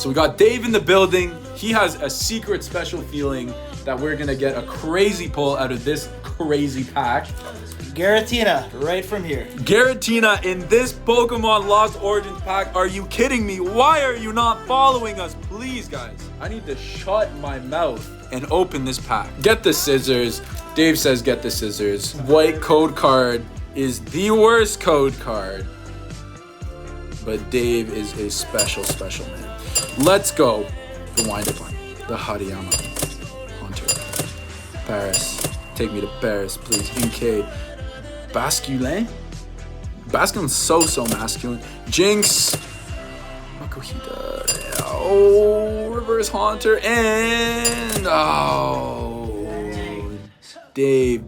So we got Dave in the building. He has a secret special feeling that we're gonna get a crazy pull out of this crazy pack. Giratina, right from here. Giratina in this Pokemon Lost Origins pack. Are you kidding me? Why are you not following us? Please, guys. I need to shut my mouth and open this pack. Get the scissors. Dave says get the scissors. White code card is the worst code card. But Dave is a special, special man. Let's go. The wind-up one. The Hariyama. Hunter. Paris. Take me to Paris, please. NK. Basculin? Basculin's so masculine. Jinx. Makuhita. Oh, Reverse Haunter. And... oh. Dave.